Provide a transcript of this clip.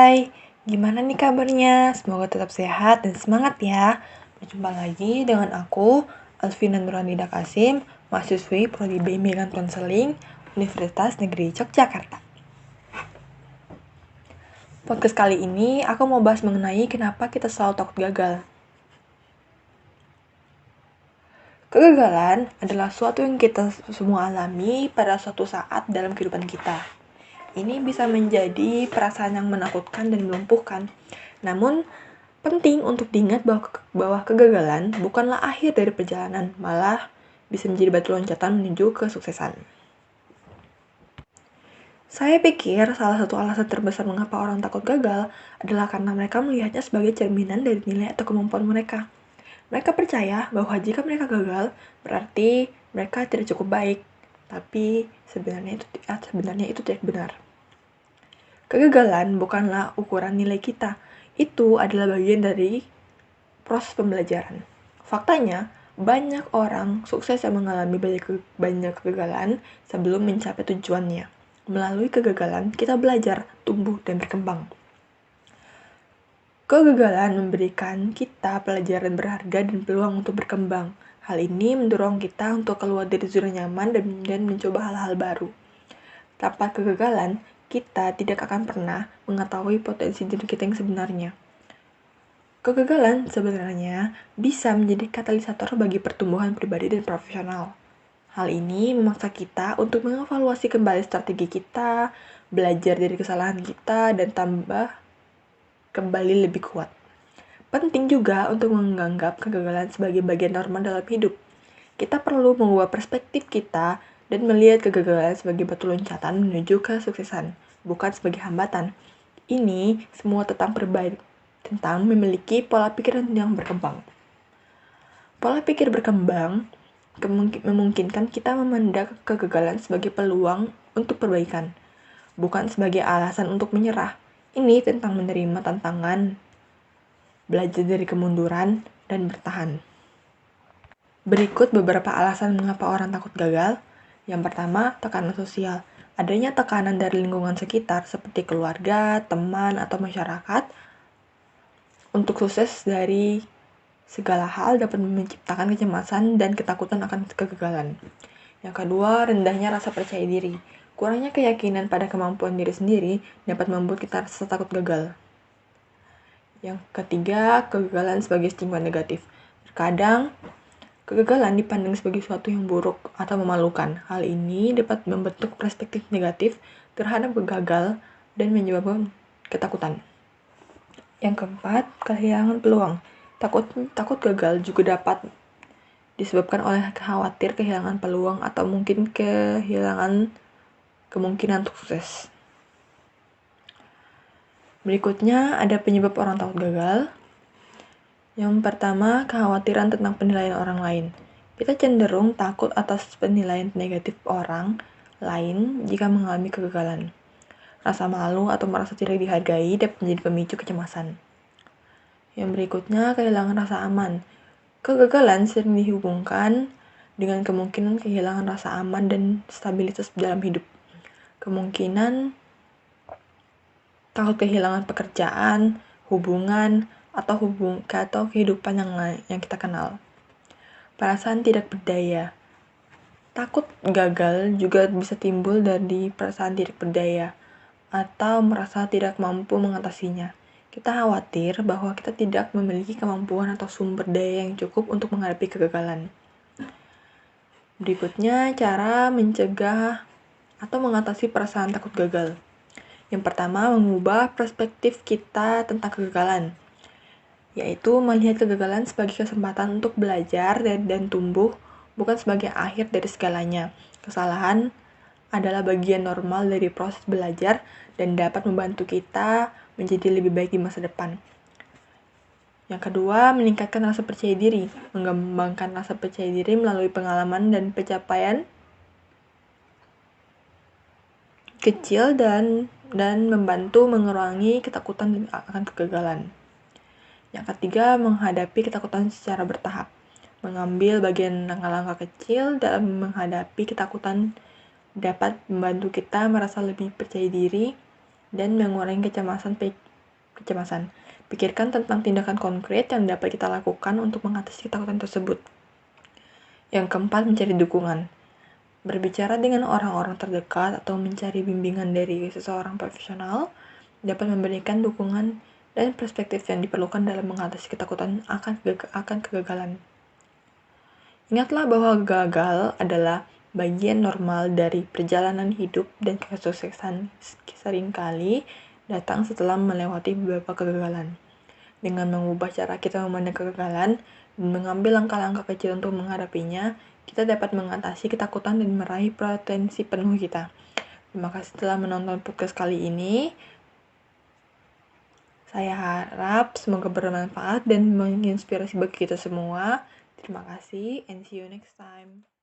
Hai, gimana nih kabarnya? Semoga tetap sehat dan semangat ya. Berjumpa lagi dengan aku, Alvina Nurhanida Kasim, mahasiswi Prodi BM dan Konseling, Universitas Negeri Yogyakarta. Podcast kali ini aku mau bahas mengenai kenapa kita selalu takut gagal. Kegagalan adalah suatu yang kita semua alami pada suatu saat dalam kehidupan kita. Ini bisa menjadi perasaan yang menakutkan dan melumpuhkan. Namun, penting untuk diingat bahwa kegagalan bukanlah akhir dari perjalanan, malah bisa menjadi batu loncatan menuju kesuksesan. Saya pikir salah satu alasan terbesar mengapa orang takut gagal adalah karena mereka melihatnya sebagai cerminan dari nilai atau kemampuan mereka. Mereka percaya bahwa jika mereka gagal, berarti mereka tidak cukup baik. Tapi sebenarnya itu tidak benar. Kegagalan bukanlah ukuran nilai kita. Itu adalah bagian dari proses pembelajaran. Faktanya, banyak orang sukses yang mengalami banyak kegagalan sebelum mencapai tujuannya. Melalui kegagalan, kita belajar, tumbuh, dan berkembang. Kegagalan memberikan kita pelajaran berharga dan peluang untuk berkembang. Hal ini mendorong kita untuk keluar dari zona nyaman dan mencoba hal-hal baru. Tanpa kegagalan, kita tidak akan pernah mengetahui potensi diri kita yang sebenarnya. Kegagalan sebenarnya bisa menjadi katalisator bagi pertumbuhan pribadi dan profesional. Hal ini memaksa kita untuk mengevaluasi kembali strategi kita, belajar dari kesalahan kita, dan tambah kembali lebih kuat. Penting juga untuk menganggap kegagalan sebagai bagian normal dalam hidup. Kita perlu mengubah perspektif kita dan melihat kegagalan sebagai batu loncatan menuju kesuksesan, bukan sebagai hambatan. Ini semua tentang memiliki pola pikir yang berkembang. Pola pikir berkembang memungkinkan kita memandang kegagalan sebagai peluang untuk perbaikan, bukan sebagai alasan untuk menyerah. Ini tentang menerima tantangan, belajar dari kemunduran, dan bertahan. Berikut beberapa alasan mengapa orang takut gagal. Yang pertama, tekanan sosial. Adanya tekanan dari lingkungan sekitar seperti keluarga, teman, atau masyarakat untuk sukses dari segala hal dapat menciptakan kecemasan dan ketakutan akan kegagalan. Yang kedua, rendahnya rasa percaya diri. Kurangnya keyakinan pada kemampuan diri sendiri dapat membuat kita rasa takut gagal. Yang ketiga, kegagalan sebagai stigma negatif. Terkadang, kegagalan dipandang sebagai sesuatu yang buruk atau memalukan. Hal ini dapat membentuk perspektif negatif terhadap gagal dan menyebabkan ketakutan. Yang keempat, kehilangan peluang. Takut gagal juga dapat disebabkan oleh khawatir kehilangan peluang atau mungkin kehilangan kemungkinan sukses. Berikutnya ada penyebab orang takut gagal. Yang pertama, kekhawatiran tentang penilaian orang lain. Kita cenderung takut atas penilaian negatif orang lain jika mengalami kegagalan. Rasa malu atau merasa tidak dihargai dapat menjadi pemicu kecemasan. Yang berikutnya, kehilangan rasa aman. Kegagalan sering dihubungkan dengan kemungkinan kehilangan rasa aman dan stabilitas dalam hidup. Kemungkinan takut kehilangan pekerjaan, hubungan, atau kehidupan yang kita kenal. Perasaan tidak berdaya. Takut gagal juga bisa timbul dari perasaan tidak berdaya atau merasa tidak mampu mengatasinya. Kita khawatir bahwa kita tidak memiliki kemampuan atau sumber daya yang cukup untuk menghadapi kegagalan. Berikutnya, cara mencegah atau mengatasi perasaan takut gagal. Yang pertama, mengubah perspektif kita tentang kegagalan, yaitu melihat kegagalan sebagai kesempatan untuk belajar dan tumbuh, bukan sebagai akhir dari segalanya. Kesalahan adalah bagian normal dari proses belajar dan dapat membantu kita menjadi lebih baik di masa depan. Yang kedua, meningkatkan rasa percaya diri. Mengembangkan rasa percaya diri melalui pengalaman dan pencapaian kecil dan membantu mengurangi ketakutan akan kegagalan. Yang ketiga, menghadapi ketakutan secara bertahap. Mengambil bagian langkah-langkah kecil dalam menghadapi ketakutan dapat membantu kita merasa lebih percaya diri dan mengurangi kecemasan kecemasan. Pikirkan tentang tindakan konkret yang dapat kita lakukan untuk mengatasi ketakutan tersebut. Yang keempat, mencari dukungan. Berbicara dengan orang-orang terdekat atau mencari bimbingan dari seseorang profesional dapat memberikan dukungan dan perspektif yang diperlukan dalam mengatasi ketakutan akan kegagalan. Ingatlah bahwa gagal adalah bagian normal dari perjalanan hidup dan kesuksesan seringkali datang setelah melewati beberapa kegagalan. Dengan mengubah cara kita memandang kegagalan dan mengambil langkah-langkah kecil untuk menghadapinya, kita dapat mengatasi ketakutan dan meraih potensi penuh kita. Terima kasih telah menonton podcast kali ini. Saya harap semoga bermanfaat dan menginspirasi bagi kita semua. Terima kasih and see you next time.